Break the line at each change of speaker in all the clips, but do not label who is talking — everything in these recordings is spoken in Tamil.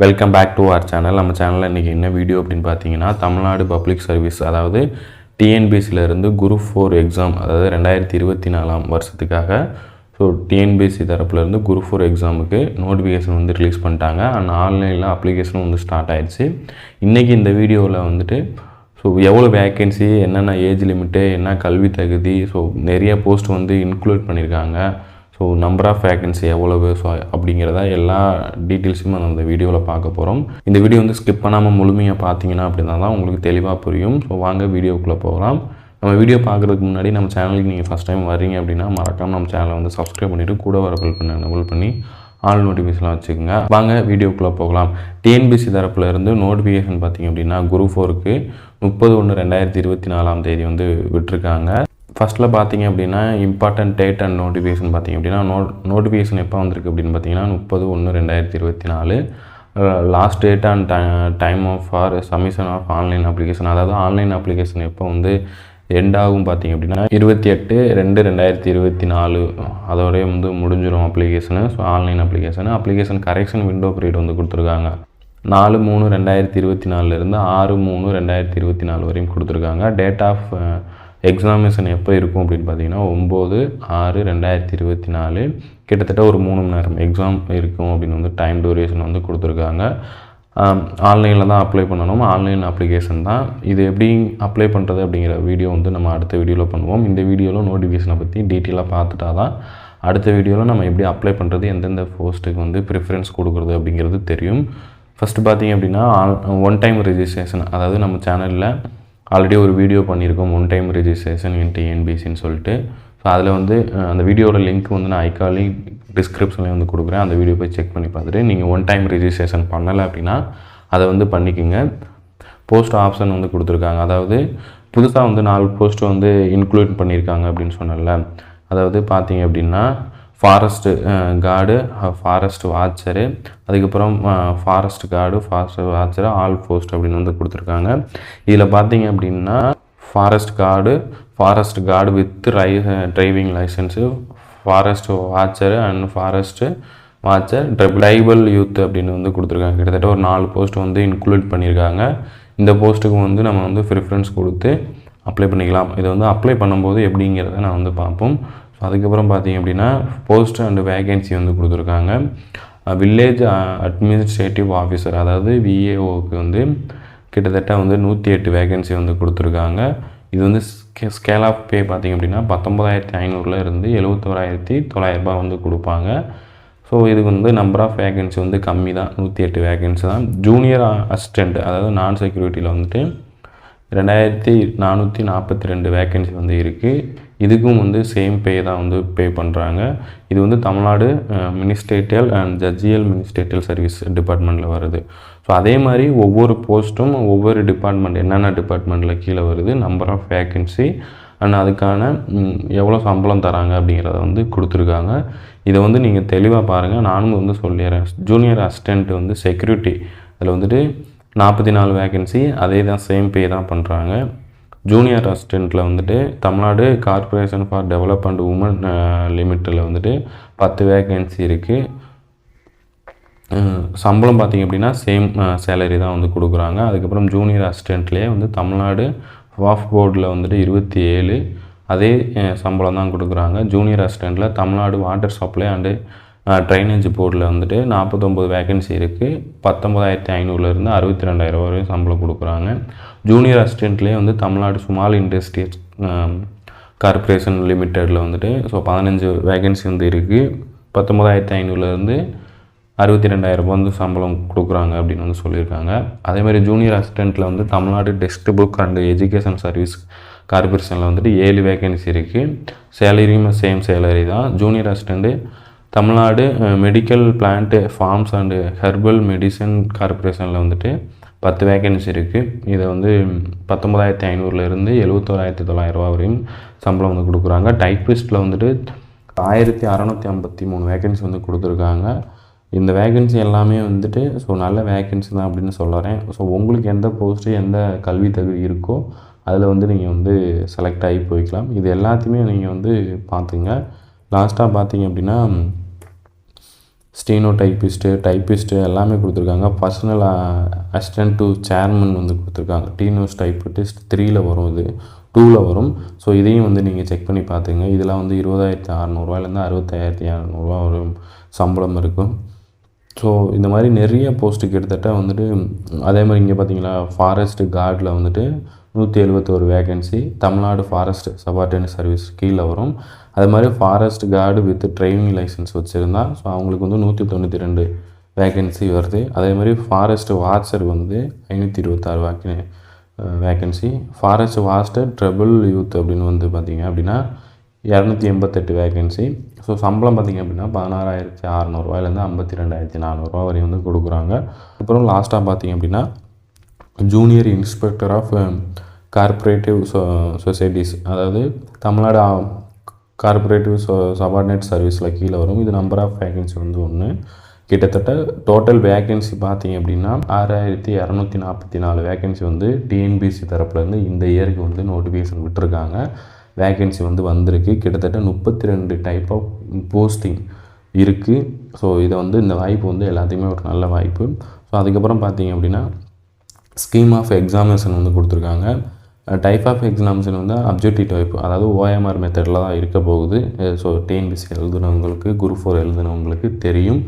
Welcome back to our channel. நம்ம சேனலில் இன்றைக்கி என்ன வீடியோ அப்படின்னு பார்த்தீங்கன்னா, தமிழ்நாடு பப்ளிக் சர்வீஸ் அதாவது டிஎன்பிஎஸ்சிலேருந்து குரூப் 4 எக்ஸாம் அதாவது 2024 வருஷத்துக்காக டிஎன்பிஎஸ்சி தரப்புலேருந்து குரூப் 4 எக்ஸாமுக்கு நோட்டிஃபிகேஷன் ரிலீஸ் பண்ணிட்டாங்க. அண்ட் ஆன்லைனில் அப்ளிகேஷனும் ஸ்டார்ட் ஆகிடுச்சு. இன்றைக்கி இந்த வீடியோவில் எவ்வளோ வேக்கன்சி, என்னென்ன ஏஜ் லிமிட்டு, என்ன கல்வி தகுதி, நிறைய போஸ்ட் இன்க்ளூட் பண்ணியிருக்காங்க. நம்பர் ஆஃப் வேக்கன்சி எவ்வளவு, அப்படிங்கிறத எல்லா டீட்டெயில்ஸும் நம்ம இந்த வீடியோவில் பார்க்க போகிறோம். இந்த வீடியோ ஸ்கிப் பண்ணாமல் முழுமையாக பார்த்தீங்கன்னா அப்படின்னா தான் உங்களுக்கு தெளிவாக புரியும். வாங்க வீடியோக்குள்ளே போகலாம். நம்ம வீடியோ பார்க்குறதுக்கு முன்னாடி நம்ம சேனலுக்கு நீங்கள் ஃபஸ்ட் டைம் வர்றீங்க அப்படின்னா மறக்காமல் நம்ம சேனலை சப்ஸ்கிரைப் பண்ணிவிட்டு கூட வர பெல் பண்ணி ஆல் நோட்டிஃபிகேஷன்லாம் வச்சுக்கோங்க. வாங்க வீடியோக்குள்ளே போகலாம். டிஎன்பிஎஸ்சி தரப்புலேருந்து நோட்டிஃபிகேஷன் பார்த்திங்க அப்படின்னா குரூப் 4க்கு 30/1/2024 விட்டுருக்காங்க. ஃபஸ்ட்டில் பார்த்திங்க அப்படின்னா இம்பார்ட்டன்ட் டேட் அண்ட் நோட்டிஃபிகேஷன் பார்த்திங்க அப்படின்னா நோட்டிஃபிகேஷன் எப்போ வந்திருக்கு அப்படின்னு பார்த்தீங்கன்னா 30/1/2024. Last date and time for submission of online application, அதாவது ஆன்லைன் அப்ளிகேஷன் எப்போ எண்ட் ஆகும் பார்த்திங்க அப்படின்னா 28/2/2024 அதோடய முடிஞ்சிடும் application. Online application correction window period கொடுத்துருக்காங்க. 4/3/2024 6/3/2024 வரையும் கொடுத்துருக்காங்க. டேட் ஆஃப் எக்ஸாமினேஷன் எப்போ இருக்கும் அப்படின்னு பார்த்தீங்கன்னா 9/6/2024 கிட்டத்தட்ட ஒரு 3 மணி நேரம் எக்ஸாம் இருக்கும் அப்படின்னு டைம் டூரேஷன் கொடுத்துருக்காங்க. ஆன்லைனில் தான் அப்ளை பண்ணணும். ஆன்லைன் அப்ளிகேஷன் தான். இது எப்படி அப்ளை பண்ணுறது அப்படிங்கிற வீடியோ நம்ம அடுத்த வீடியோவில் பண்ணுவோம். இந்த வீடியோவில் நோட்டிஃபிகேஷனை பற்றி டீட்டெயிலாக பார்த்துட்டா தான் அடுத்த வீடியோவில் நம்ம எப்படி அப்ளை பண்ணுறது, எந்தெந்த போஸ்ட்டுக்கு ப்ரிஃபரன்ஸ் கொடுக்குறது அப்படிங்கிறது தெரியும். ஃபஸ்ட்டு பார்த்திங்க அப்படின்னா ஒன் டைம் ரெஜிஸ்ட்ரேஷன், அதாவது நம்ம சேனலில் ஆல்ரெடி ஒரு வீடியோ பண்ணியிருக்கோம் ஒன் டைம் ரெஜிஸ்ட்ரேஷன் இன் டிஎன்பிஎஸ்சின்னு சொல்லிட்டு. அதில் அந்த வீடியோட லிங்க் நான் ஐகாலையும் டிஸ்கிரிப்ஷன்லேயும் கொடுக்குறேன். அந்த வீடியோ போய் செக் பண்ணி பார்த்துட்டு நீங்கள் ஒன் டைம் ரெஜிஸ்ட்ரேஷன் பண்ணலை அப்படின்னா அதை பண்ணிக்கோங்க. போஸ்ட் ஆப்ஷன் கொடுத்துருக்காங்க. அதாவது புதுசாக 4 போஸ்ட் இன்க்ளூட் பண்ணியிருக்காங்க அப்படின்னு சொன்னல. அதாவது பார்த்தீங்க அப்படின்னா ஃபாரஸ்ட்டு கார்டு, ஃபாரஸ்ட் வாட்சரு, அதுக்கப்புறம் forest card, forest வாட்சரு, all post அப்படின்னு கொடுத்துருக்காங்க. இதில் பார்த்தீங்க அப்படின்னா forest guard with driving licence, forest வாட்சரு and forest watcher tribal youth அப்படின்னு கொடுத்துருக்காங்க. கிட்டத்தட்ட ஒரு 4 போஸ்ட் இன்க்ளூட் பண்ணியிருக்காங்க. இந்த போஸ்ட்டுக்கு நம்ம ப்ரிஃபரன்ஸ் கொடுத்து அப்ளை பண்ணிக்கலாம். இதை அப்ளை பண்ணும்போது எப்படிங்கிறத நான் பார்ப்போம். அதுக்கப்புறம் பார்த்திங்க அப்படின்னா போஸ்ட் அண்ட் வேகன்சி கொடுத்துருக்காங்க. வில்லேஜ் அட்மினிஸ்ட்ரேட்டிவ் ஆஃபீஸர் அதாவது விஏஓக்கு கிட்டத்தட்ட 108 வேகன்சி கொடுத்துருக்காங்க. இது ஸ்கேல் ஆஃப் பே பார்த்திங்க அப்படின்னா 19,500 இருந்து 71,900 கொடுப்பாங்க. இதுக்கு நம்பர் ஆஃப் வேகன்சி கம்மி தான், 108 வேகன்சி தான். ஜூனியர் அசிஸ்டண்ட் அதாவது நான் செக்யூரிட்டியில் 2,442 வேக்கன்சி இருக்குது. இதுக்கும் சேம் பே தான் பே பண்ணுறாங்க. இது தமிழ்நாடு மினிஸ்ட்ரேட்டியல் அண்ட் ஜட்ஜியல் மினிஸ்ட்ரேட்டியல் சர்வீஸ் டிபார்ட்மெண்ட்டில் வருது. அதே மாதிரி ஒவ்வொரு போஸ்ட்டும் ஒவ்வொரு டிபார்ட்மெண்ட் என்னென்ன டிபார்ட்மெண்ட்டில் கீழே வருது, நம்பர் ஆஃப் வேக்கன்சி அண்ட் அதுக்கான எவ்வளோ சம்பளம் தராங்க அப்படிங்கிறத கொடுத்துருக்காங்க. இதை நீங்கள் தெளிவாக பாருங்கள். நானும் சொல்லிடுறேன். ஜூனியர் அசிஸ்டண்ட் செக்யூரிட்டி அதில் 44 வேக்கன்சி, அதே தான் சேம் பே தான் பண்ணுறாங்க. ஜூனியர் அசிஸ்டண்ட்டில் Tamil Nadu corporation for development women லிமிட்டில் 10 வேக்கன்சி இருக்குது. சம்பளம் பார்த்திங்க அப்படின்னா சேம் சேலரி தான் கொடுக்குறாங்க. அதுக்கப்புறம் ஜூனியர் அசிஸ்டண்ட்லேயே தமிழ்நாடு வாஃப் போர்டில் 27 அதே சம்பளம் தான் கொடுக்குறாங்க. ஜூனியர் அசிஸ்டண்ட்டில் Tamil Nadu water supply and drainage போர்டில் 49 வேக்கன்சி இருக்குது. 19,500 இருந்து 62,000 வரையும் சம்பளம் கொடுக்குறாங்க. ஜூனியர் அசிஸ்டண்ட்லேயே தமிழ்நாடு ஸ்மால் இண்டஸ்ட்ரீஸ் கார்ப்பரேஷன் லிமிட்டடில் 15 வேக்கன்சி இருக்குது. 19,500 இருந்து 62,000 சம்பளம் கொடுக்குறாங்க அப்படின்னு சொல்லியிருக்காங்க. அதேமாதிரி ஜூனியர் அசிஸ்டண்ட்டில் Tamil Nadu textbook and education service கார்ப்பரேஷனில் 7 வேக்கன்சி இருக்குது. சேலரியும் சேம் சேலரி தான். Junior assistant Tamil Nadu medical plant farms and herbal medicine கார்ப்பரேஷனில் 10 வேக்கன்சி இருக்குது. இதை 19,500 இருந்து 71,900 வரையும் சம்பளம் கொடுக்குறாங்க. டைப்பிஸ்ட்டில் 1,653 வேக்கன்சி கொடுத்துருக்காங்க. இந்த வேக்கன்சி எல்லாமே நல்ல வேக்கன்சி தான் அப்படின்னு சொல்கிறேன். உங்களுக்கு எந்த போஸ்ட்டு எந்த கல்வி தகுதி இருக்கோ அதில் நீங்கள் செலக்ட் ஆகி போய்க்கலாம். இது எல்லாத்தையுமே நீங்கள் பார்த்துங்க. லாஸ்ட்டாக பார்த்தீங்க அப்படின்னா ஸ்டீனோ டைப்பிஸ்ட்டு எல்லாமே கொடுத்துருக்காங்க. பர்சனல் அசிஸ்டன்ட் டு சேர்மன் வந்து கொடுத்துருக்காங்க. டீனோஸ் டைப்பிஸ்ட் 3ல் வரும், இது 2ல் வரும். ஸோ இதையும் வந்து நீங்கள் செக் பண்ணி பார்த்துங்க. இதில் வந்து 20,600 65,200 ஒரு சம்பளம் இருக்கும். ஸோ இந்த மாதிரி நிறைய போஸ்ட்டு கிட்டத்தட்ட வந்துட்டு அதே மாதிரி இங்கே பார்த்தீங்களா ஃபாரஸ்ட் கார்டில் வந்துட்டு 171 vacancy Tamil Nadu forest subordinate service கீழே வரும். அது மாதிரி forest guard with driving licence வச்சுருந்தா ஸோ அவங்களுக்கு வந்து 192 வேகன்சி வருது. அதே மாதிரி ஃபாரஸ்ட் வாட்சர் வந்து 526 vacancy. Forest watcher triple youth அப்படின்னு வந்து பார்த்திங்க அப்படின்னா 288 வேகன்சி. ஸோ சம்பளம் பார்த்திங்க அப்படின்னா 16,600 52,400 வரையும் வந்து கொடுக்குறாங்க. அப்புறம் லாஸ்ட்டாக பார்த்திங்க அப்படின்னா junior inspector of cooperative societies, அதாவது தமிழ்நாடு கார்பரேட்டிவ் சபார்டினேட் சர்வீஸில் கீழே வரும். இது நம்பர் ஆஃப் வேகன்சி வந்து 1. கிட்டத்தட்ட டோட்டல் வேகன்சி பார்த்திங்க அப்படின்னா 6,244 வேகன்சி வந்து டிஎன்பிசி தரப்புலேருந்து இந்த இயருக்கு வந்து நோட்டிஃபிகேஷன் விட்டுருக்காங்க. வேகன்சி வந்து வந்திருக்கு. கிட்டத்தட்ட 32 டைப் ஆஃப் போஸ்டிங் இருக்குது. ஸோ இதை வந்து இந்த வாய்ப்பு வந்து எல்லாத்தையுமே ஒரு நல்ல வாய்ப்பு. ஸோ அதுக்கப்புறம் பார்த்திங்க அப்படின்னா ஸ்கீம் ஆஃப் எக்ஸாமினேஷன் வந்து கொடுத்துருக்காங்க. டைப் ஆஃப் எக்ஸாமினேஷன் வந்து அப்ஜெக்டிவ் டைப், அதாவது ஓஎம்ஆர் மெத்தடில் தான் இருக்க போகுது. ஸோ டிஎன்பிசி எழுதுனவங்களுக்கு குரூப் 4 எழுதுனவங்களுக்கு தெரியும்.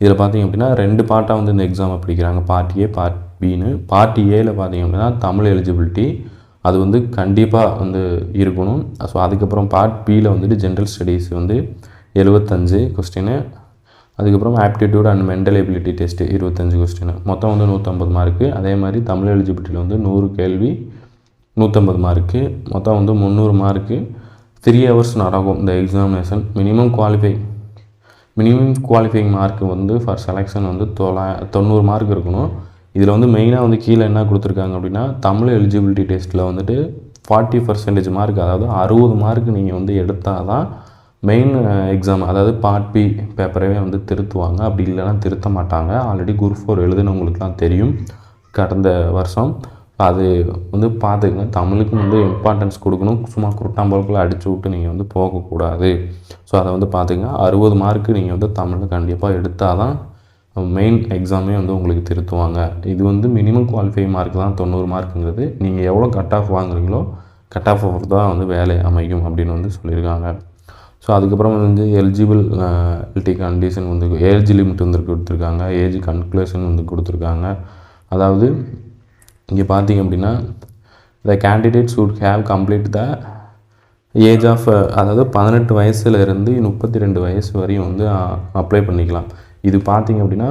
இதில் பார்த்திங்க அப்படின்னா 2 பார்ட்டாக வந்து இந்த எக்ஸாமை பிடிக்கிறாங்க. பார்ட் ஏ பார்ட் பின்னு. பார்ட் ஏயில் பார்த்திங்க அப்படின்னா தமிழ் எலிஜிபிலிட்டி அது வந்து கண்டிப்பாக வந்து இருக்கணும். ஸோ அதுக்கப்புறம் பார்ட் பியில் வந்துட்டு ஜென்ரல் ஸ்டடீஸ் வந்து 75 கொஸ்டின். அதுக்கப்புறம் aptitude and mental ability test 25 question. மொத்தம் வந்து 150 மார்க்கு. அதே மாதிரி தமிழ் எலிஜிபிலிட்டியில் வந்து 100 கேள்வி 150 மார்க்கு. மொத்தம் வந்து 300 மார்க்கு. 3 ஹவர்ஸ் நடக்கும் இந்த எக்ஸாமினேஷன். மினிமம் குவாலிஃபைங் மார்க்கு வந்து ஃபார் செலெக்ஷன் வந்து 90 மார்க் இருக்கணும். இதில் வந்து மெயினாக வந்து கீழே என்ன கொடுத்துருக்காங்க அப்படின்னா தமிழ் எலிஜிபிலிட்டி டெஸ்ட்டில் வந்துட்டு 40% மார்க், அதாவது 60 மார்க் நீங்கள் வந்து எடுத்தால் தான் மெயின் எக்ஸாம், அதாவது பார்ட் பி பேப்பரவே வந்து திருத்துவாங்க. அப்படி இல்லைனா திருத்த மாட்டாங்க. ஆல்ரெடி குரூப் 4 எழுதுனவங்களுக்குலாம் தெரியும் கடந்த வருஷம். அது வந்து பார்த்துக்குங்க. தமிழுக்கு வந்து இம்பார்ட்டன்ஸ் கொடுக்கணும். சும்மா குருட்டாம்பழத்தில் அடித்து விட்டு நீங்கள் வந்து போகக்கூடாது. ஸோ அதை வந்து பார்த்துக்குங்க. 60 மார்க்கு நீங்கள் வந்து தமிழில் கண்டிப்பாக எடுத்தால் தான் மெயின் எக்ஸாமே வந்து உங்களுக்கு திருத்துவாங்க. இது வந்து மினிமம் குவாலிஃபை மார்க் தான் 90 மார்க்குங்கிறது. நீங்கள் எவ்வளோ கட் ஆஃப் வாங்குறீங்களோ கட் ஆஃப் தான் வந்து வேலை அமையும் அப்படின்னு வந்து சொல்லியிருக்காங்க. ஸோ அதுக்கப்புறம் வந்து எலிஜிபிலிட்டி கண்டிஷன் வந்து ஏஜ் லிமிட் வந்து கொடுத்துருக்காங்க. ஏஜ் கன்க்ளூஷன் வந்து கொடுத்துருக்காங்க. அதாவது இங்கே பார்த்திங்க அப்படின்னா the candidate should have complete the age of, அதாவது 18 வயசுலேருந்து 32 வயசு வரையும் வந்து அப்ளை பண்ணிக்கலாம். இது பார்த்திங்க அப்படின்னா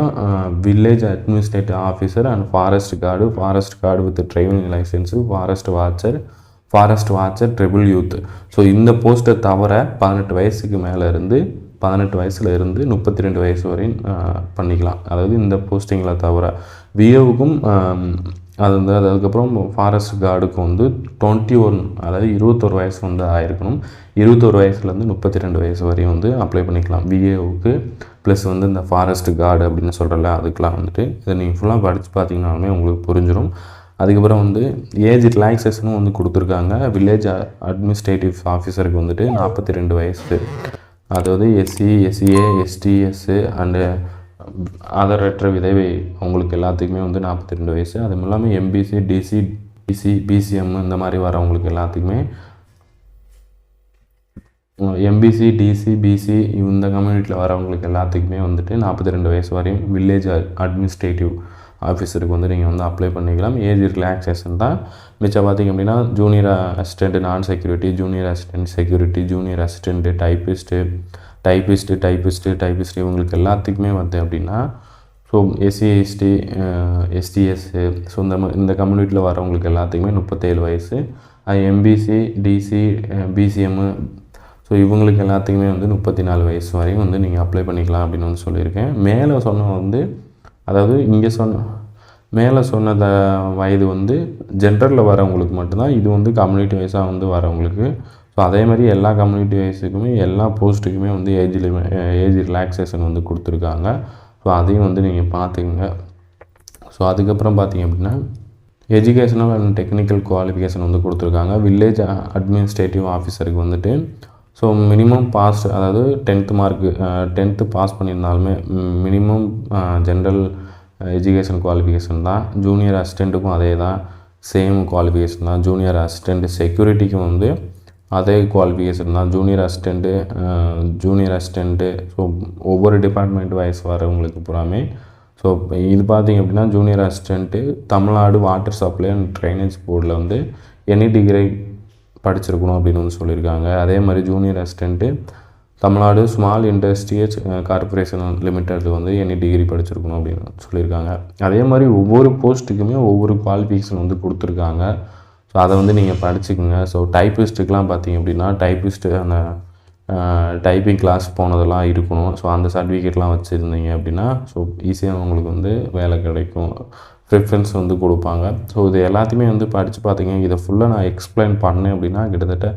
village administrative officer and forest guard with driving licence, forest watcher triple youth. So இந்த போஸ்ட்டை தவிர 18 வயசுக்கு மேலே இருந்து 18 வயசில் இருந்து 32 வயசு வரையும் பண்ணிக்கலாம். அதாவது இந்த போஸ்டிங்கில் தவிர விஏவுக்கும் அது வந்து அதுக்கப்புறம் ஃபாரஸ்ட் கார்டுக்கும் வந்து 21, அதாவது 21 வயசு வந்து ஆயிருக்கணும். 21 வயசுலேருந்து 32 வயசு வரையும் வந்து அப்ளை பண்ணிக்கலாம் விஏவுக்கு. ப்ளஸ் வந்து இந்த ஃபாரஸ்ட் கார்டு அப்படின்னு சொல்கிறல அதுக்கெலாம் வந்துட்டு இதை நீங்கள் ஃபுல்லாக படித்து பார்த்தீங்கன்னாலுமே உங்களுக்கு புரிஞ்சிடும். அதுக்கப்புறம் வந்து ஏஜ் ரிலாக்ஸேஷனும் வந்து கொடுத்துருக்காங்க. வில்லேஜ் அட்மினிஸ்ட்ரேட்டிவ் ஆஃபீஸருக்கு வந்துட்டு 42 வயசு, அதாவது எஸ்சி, எஸ்சிஏ, எஸ்டிஎஸ்ஸு அண்டு ஆதரவற்ற விதவை அவங்களுக்கு எல்லாத்துக்குமே வந்து 42 வயசு. அதுவும் இல்லாமல் எம்பிசி, டிசி, பிசிஎம் இந்த மாதிரி வரவங்களுக்கு எல்லாத்துக்குமே எம்பிசி, டிசி, பிசி இந்த கம்யூனிட்டியில் வரவங்களுக்கு எல்லாத்துக்குமே வந்துட்டு 42 வயசு வரையும் வில்லேஜ் அட்மினிஸ்ட்ரேட்டிவ் ஆஃபீஸருக்கு வந்து நீங்கள் வந்து அப்ளை பண்ணிக்கலாம். ஏஜ் ரிலாக்ஸேஷன் தான். மிச்சம் பார்த்திங்க அப்படின்னா ஜூனியர் அசிஸ்டண்ட்டு, நான் security, junior assistant security, junior assistant, typist இவங்களுக்கு எல்லாத்துக்குமே வந்து அப்படின்னா ஸோ எஸ்சி, எஸ்டி, எஸ்டிஎஸ்ஸு ஸோ இந்த கம்யூனிட்டியில் வரவங்களுக்கு எல்லாத்துக்குமே 37 வயசு. எம்பிசி, டிசி, பிசிஎம்மு ஸோ இவங்களுக்கு எல்லாத்துக்குமே வந்து 34 வயசு வரையும் வந்து நீங்கள் அப்ளை பண்ணிக்கலாம் அப்படின்னு வந்து சொல்லியிருக்கேன். மேலே சொன்ன வந்து, அதாவது இங்கே மேலே சொன்ன வயது வந்து ஜென்ரலில் வரவங்களுக்கு மட்டும்தான். இது வந்து கம்யூனிட்டி வைஸாக வந்து வரவங்களுக்கு. ஸோ அதே மாதிரி எல்லா கம்யூனிட்டி வைஸுக்குமே எல்லா போஸ்ட்டுக்குமே வந்து ஏஜ் ரிலாக்ஸேஷன் வந்து கொடுத்துருக்காங்க. ஸோ அதையும் வந்து நீங்கள் பார்த்துக்குங்க. ஸோ அதுக்கப்புறம் பார்த்திங்க அப்படின்னா எஜுகேஷனல் அண்ட் டெக்னிக்கல் குவாலிஃபிகேஷன் வந்து கொடுத்துருக்காங்க. வில்லேஜ் அட்மினிஸ்ட்ரேட்டிவ் ஆஃபீஸருக்கு வந்துட்டு ஸோ மினிமம் பாஸ், அதாவது 10th மார்க்கு 10th பாஸ் பண்ணியிருந்தாலுமே மினிமம் ஜென்ரல் எஜுகேஷன் குவாலிஃபிகேஷன் தான். ஜூனியர் அசிஸ்டண்ட்டுக்கும் அதே தான், சேம் குவாலிஃபிகேஷன் தான். ஜூனியர் அசிஸ்டண்ட்டு செக்யூரிட்டிக்கும் வந்து அதே குவாலிஃபிகேஷன் தான். ஜூனியர் அசிஸ்டண்ட்டு ஸோ ஒவ்வொரு டிபார்ட்மெண்ட் வைஸ் வரவங்களுக்கு பூராமே. ஸோ இது பார்த்திங்க அப்படின்னா junior assistant Tamil Nadu water supply and drainage போர்டில் வந்து எனி டிகிரி படிச்சிருக்கணும் அப்படின்னு வந்து சொல்லியிருக்காங்க. அதே மாதிரி junior assistant Tamil Nadu small industrial corporation லிமிட்டெடில் வந்து எனி டிகிரி படிச்சிருக்கணும் அப்படின்னு சொல்லியிருக்காங்க. அதே மாதிரி ஒவ்வொரு போஸ்ட்டுக்குமே ஒவ்வொரு குவாலிஃபிகேஷன் வந்து கொடுத்துருக்காங்க. ஸோ அதை வந்து நீங்கள் படிச்சுக்கோங்க. ஸோ டைப்பிஸ்ட்டுக்கெலாம் பார்த்திங்க அப்படின்னா டைப்பிஸ்ட்டு அந்த டைப்பிங் கிளாஸ் போனதெல்லாம் இருக்கணும். ஸோ அந்த சர்டிஃபிகேட்லாம் வச்சுருந்தீங்க அப்படின்னா ஸோ ஈஸியாக உங்களுக்கு வந்து வேலை கிடைக்கும், ப்ரிஃபரன்ஸ் வந்து கொடுப்பாங்க. ஸோ இது எல்லாத்தையுமே வந்து படித்து பார்த்தீங்க. இதை ஃபுல்லாக நான் எக்ஸ்பிளைன் பண்ணேன் அப்படின்னா கிட்டத்தட்ட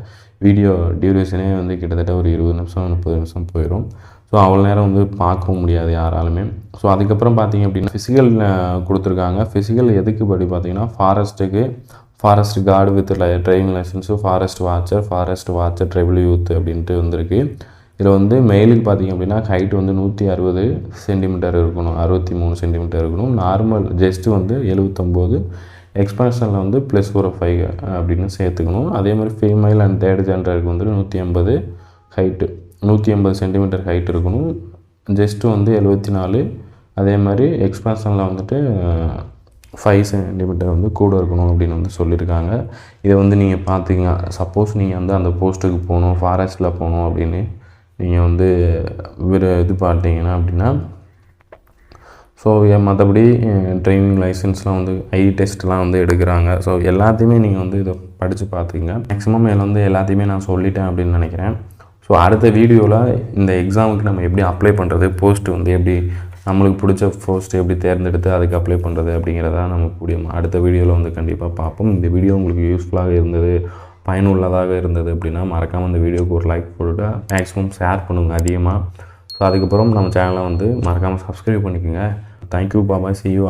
வீடியோ டியூரேஷனே வந்து கிட்டத்தட்ட ஒரு 20 நிமிஷம் 30 நிமிஷம் போயிடும். ஸோ அவ்வளோ நேரம் வந்து பார்க்கவும் முடியாது யாராலுமே. ஸோ அதுக்கப்புறம் பார்த்திங்க அப்படின்னா ஃபிசிக்கல் கொடுத்துருக்காங்க. ஃபிசிக்கல் எதுக்கு படி பார்த்திங்கன்னா ஃபாரஸ்ட்டுக்கு, forest guard with driving licence, forest watcher tribal youth அப்படின்ட்டு வந்திருக்கு. இதில் வந்து மெயிலுக்கு பார்த்திங்க அப்படின்னா ஹைட் வந்து 160 சென்டிமீட்டர் இருக்கணும், 63 சென்டிமீட்டர் இருக்கணும். நார்மல் ஜெஸ்ட்டு வந்து 79, எக்ஸ்பென்ஷனில் வந்து +45 அப்படின்னு சேர்த்துக்கணும். அதே மாதிரி ஃபீமேல் அண்ட் தேர்ட் ஜெண்டருக்கு வந்து 180 ஹைட்டு, 180 சென்டிமீட்டர் ஹைட் இருக்கணும். ஜெஸ்ட்டு வந்து 74. அதே மாதிரி எக்ஸ்பென்ஷனில் வந்துட்டு 5 சென்டிமீட்டர் வந்து கூட இருக்கணும் அப்படின்னு வந்து சொல்லியிருக்காங்க. இதை வந்து நீங்கள் பார்த்துக்கங்க. சப்போஸ் நீங்கள் வந்து அந்த போஸ்ட்டுக்கு போகணும், ஃபாரஸ்ட்டில் போகணும் அப்படின்னு நீங்கள் வந்து இது பார்த்தீங்கன்னா அப்படின்னா ஸோ மற்றபடி டிரைவிங் லைசன்ஸ்லாம் வந்து டெஸ்ட்லாம் வந்து எடுக்கிறாங்க. ஸோ எல்லாத்தையுமே நீங்கள் வந்து இதை படித்து பார்த்துக்கங்க. மேக்ஸிமம் இதில் வந்து எல்லாத்தையுமே நான் சொல்லிட்டேன் அப்படின்னு நினைக்கிறேன். ஸோ அடுத்த வீடியோவில் இந்த எக்ஸாமுக்கு நம்ம எப்படி அப்ளை பண்ணுறது, போஸ்ட்டு வந்து எப்படி நம்மளுக்கு பிடிச்ச போஸ்ட்டு எப்படி தேர்ந்தெடுத்து அதுக்கு அப்ளை பண்ணுறது அப்படிங்கிறத நமக்கு அடுத்த வீடியோவில் வந்து கண்டிப்பாக பார்ப்போம். இந்த வீடியோ உங்களுக்கு யூஸ்ஃபுல்லாக இருந்தது, பயனுள்ளதாக இருந்தது அப்படின்னா மறக்காமல் இந்த வீடியோக்கு ஒரு லைக் போட்டுவிட்டு மேக்ஸிமம் ஷேர் பண்ணுங்கள் அதிகமாக. ஸோ அதுக்கப்புறம் நம்ம சேனலை வந்து மறக்காமல் சப்ஸ்கிரைப் பண்ணிக்கோங்க. Thank you Baba, see you.